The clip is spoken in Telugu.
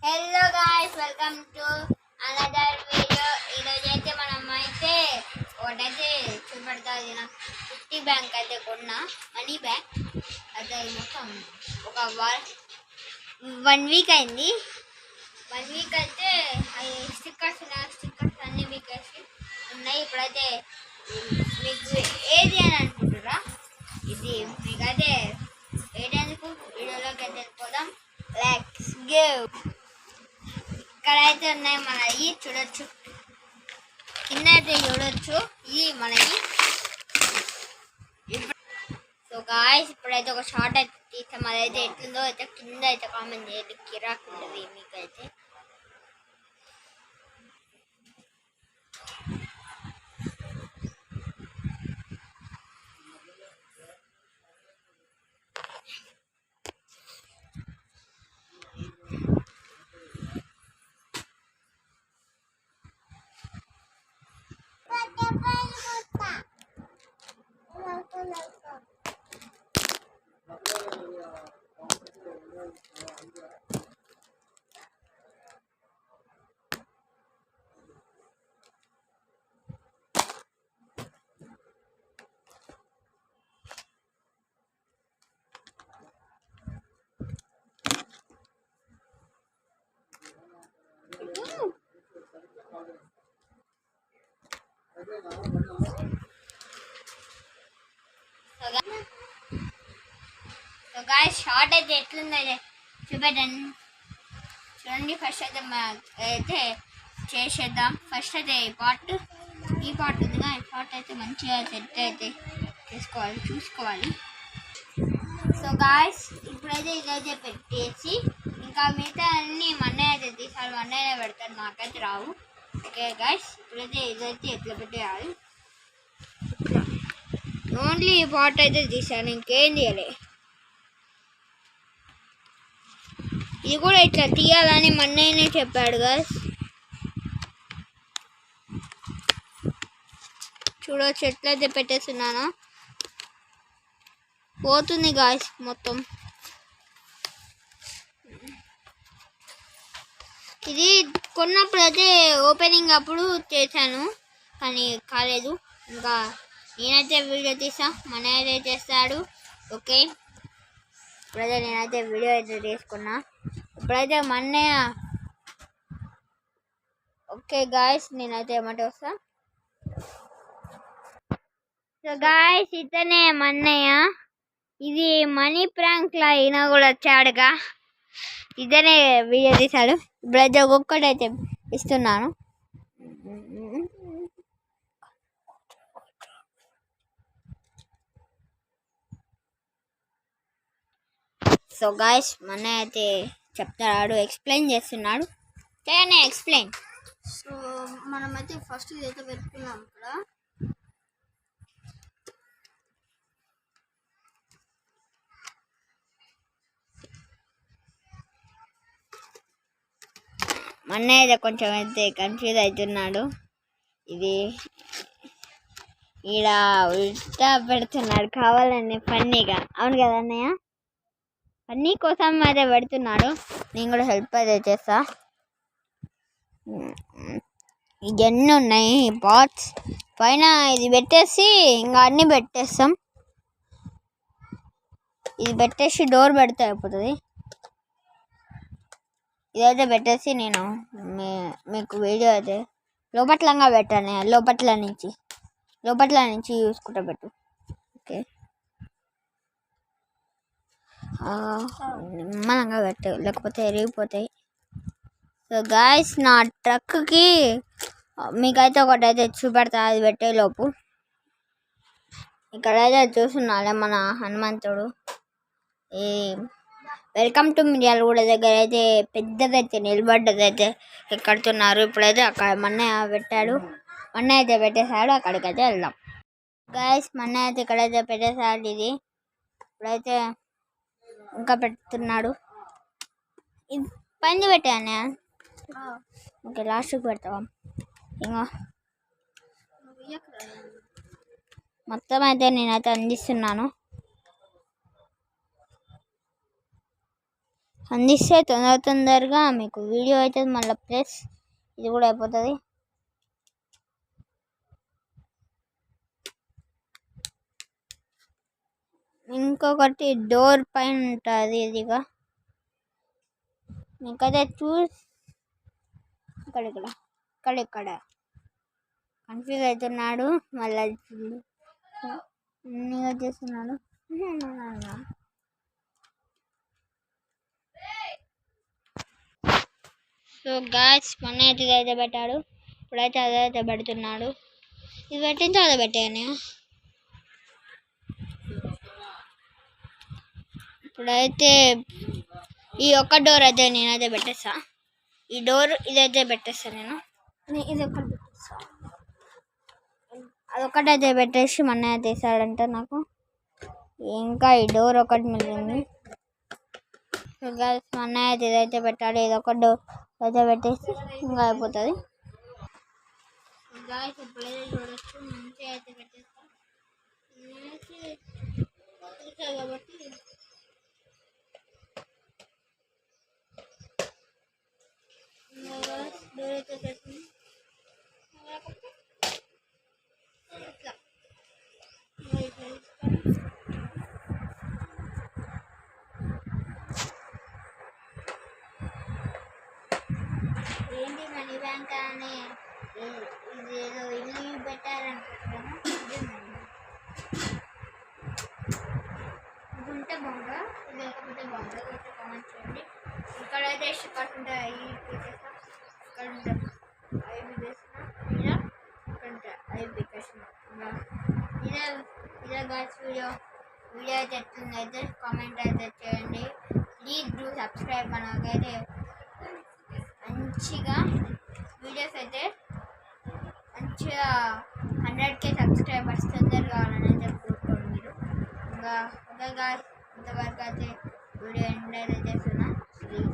Hello guys, welcome to another video. ఈరోజు అయితే మనం అయితే ఒకటైతే చూపెడతా. ఫిఫ్టీ బ్యాంక్ అయితే కొన్నా, మనీ బ్యాంక్ అయితే మొత్తం ఒక 1 వీక్ అయింది. 1 వీక్ అయితే అవి స్టిక్కర్స్ అన్ని వీకర్స్ ఉన్నాయి. ఇప్పుడైతే మీకు ఏది అని అనుకుంటురా, ఇది మీకైతే ఏదెందుకు వీడియోలోకి అయితే వెళ్ళిపోదాం. Let's go. ఇక్కడైతే ఉన్నాయి మనకి, చూడొచ్చు. కింద అయితే చూడొచ్చు ఇది మనకి. సో గాయ్స్, ఇప్పుడైతే ఒక షార్ట్ అయితే తీసాం. అదైతే ఎట్లుందో అయితే కింద అయితే కామెంట్ చేయండి. కిరాక్ ఉంటుంది మీకైతే. సో గాయ్స్, షార్ట్ అయితే ఎట్లుందో చూపెట్టండి. చూడండి, ఫస్ట్ అయితే అయితే చేసేద్దాం. ఫస్ట్ అయితే ఈ పార్ట్ ఉందిగా, ఈ పార్ట్ అయితే మంచిగా సెట్ అయితే చూసుకోవాలి. సో గాయ్స్, ఇప్పుడైతే ఇదైతే పెట్టేసి ఇంకా మిగతా అన్నీ మన్నయ్య అయితే తీసాలి. మన్నయ్య పెడతారు, నాకైతే రావు. ఓకే గాయ్స్, ఇప్పుడైతే ఇదైతే ఎట్లా పెట్టేయాలి. ఓన్లీ ఈ పార్ట్ అయితే తీసాను, ఇంకేం తీయాలి. ఇది కూడా ఇట్లా తీయాలని మన్నయ్యనే చెప్పాడు గాయ్స్. చూడవచ్చు ఎట్లయితే పెట్టేస్తున్నాను. పోతుంది గాయ్స్ మొత్తం. ఇది కొన్నప్పుడు అయితే ఓపెనింగ్ అప్పుడు చేశాను, కానీ కాలేదు. ఇంకా నేనైతే వీడియో తీసా, మన్నయ్య అయితే చేస్తాడు. ఓకే, ఇప్పుడైతే నేనైతే వీడియో అయితే తీసుకున్నా. ఇప్పుడైతే మన్నయ్య. ఓకే గాయ్స్, నేనైతే ఏమంటే వస్తా. సో గాయ్స్, ఇతనే మన్నయ్య. ఇది మనీ ప్రాంక్ లా అయినా కూడా వచ్చాడుగా, ఇతనే వీడియో తీశాడు. ఇప్పుడైతే ఒక్కొక్కటి అయితే ఇస్తున్నాను. సో గాయ్స్, మన్నయ్య అయితే చెప్తాడు, ఎక్స్ప్లెయిన్ చేస్తున్నాడు. కానీ ఎక్స్ప్లెయిన్. సో మనమైతే ఫస్ట్ ఇదైతే పెట్టుకున్నాం. ఇక్కడ మన్నయ్య అయితే కొంచెం అయితే కన్ఫ్యూజ్ అవుతున్నాడు. ఇది ఈడ ఉల్టా పెడుతున్నాడు కావాలని, ఫన్నీగా. అవును కదా అన్నయ్య, ఫన్నీ కోసం అయితే పెడుతున్నాడు. నేను కూడా హెల్ప్ అయితే చేస్తా. ఇవన్నీ ఉన్నాయి పార్ట్స్ పైన. ఇది పెట్టేసి ఇంకా అన్నీ పెట్టేస్తాం. ఇది పెట్టేసి డోర్ పెడితే అయిపోతుంది. ఇదైతే పెట్టేసి నేను మీకు వీడియో అయితే లోపట్లంగా పెట్టాను. లోపట్ల నుంచి చూసుకుంటా పెట్టు. ఓకే, నిమ్మలంగా పెట్టు, లేకపోతే ఎరిగిపోతాయి. సో గాయ్స్, నా ట్రక్కి మీకైతే ఒకటైతే చూపెడతా, అది పెట్టే లోపు. ఇక్కడైతే చూస్తున్నాలే మన హనుమంతుడు. ఈ వెల్కమ్ టు మిర్యాలగూడ దగ్గర అయితే పెద్దదైతే నిలబడ్డదైతే కడుతున్నారు. ఇప్పుడైతే అక్కడ మన్నయ్య పెట్టాడు, మన్నయ్య అయితే పెట్టేశాడు. అక్కడికైతే వెళ్దాం. గాయస్, మన్నయ్య అయితే ఇక్కడైతే పెట్టేశాడు. ఇది ఇప్పుడైతే ఇంకా పెడుతున్నాడు. ఇది పైన పెట్టాను. ఓకే, లాస్ట్కి పెడతావా? ఇంకా మొత్తం అయితే నేనైతే అందిస్తున్నాను. అందిస్తే తొందరగా మీకు వీడియో అవుతుంది, మళ్ళీ ప్లస్ ఇది కూడా అయిపోతుంది. ఇంకొకటి డోర్ పైన ఉంటుంది ఇదిగా మీకైతే ఇక్కడ కన్ఫ్యూజ్ అవుతున్నాడు, మళ్ళీ చేస్తున్నాడు. సో గాయస్ మొన్న అయితే ఇదైతే పెట్టాడు, ఇప్పుడైతే అదైతే పెడుతున్నాడు. ఇది పెట్టిన తర్వాత పెట్టాను. ఇప్పుడైతే ఈ ఒక్క డోర్ అయితే నేనైతే పెట్టేస్తా, ఈ డోర్ ఇదైతే పెట్టేస్తా నేను. ఇది ఒకటి పెట్టేస్తా. అదొకటైతే పెట్టేసి మొన్న అయితే వేసాడంట నాకు. ఇంకా ఈ డోర్ ఒకటి మిగిలింది. సో గైస్ మొన్న అయితే ఇదైతే పెట్టాడు, ఇది ఒక డోర్ అయితే పెట్టేసి ఇంకా అయిపోతుంది. గాయస్ ఇప్పుడైతే చూడొచ్చు మంచిగా అయితే పెట్టేస్తా కాబట్టి డోర్ అయితే పెట్టింది. ఏంటి మనీ బ్యాంక్ అని ఇదేదో ఇల్లు పెట్టారనుకుంటున్నాను. ఇది ఉంటే బాగుందా, ఇది లేకపోతే బాగుందా కామెంట్ చేయండి. ఇక్కడైతే స్టిక్కర్స్ ఉంటాయి, ఇక్కడ ఉంటాయి అవి వేసిన ఇక్కడ ఉంటాయి అవి పికేసిన. ఇదే గాయస్ వీడియో అయితే ఎట్లుంది అయితే కామెంట్ అయితే చేయండి. Please do subscribe. మనకైతే మంచిగా వీడియోస్ అయితే మంచిగా 100K సబ్స్క్రైబర్స్ తొందరగా కావాలని అయితే కోరుకోండి మీరు. ఇంకా ఇంతవరకు అయితే వీడియో ఎండ్ అయితే చేస్తున్నా. ప్లీజ్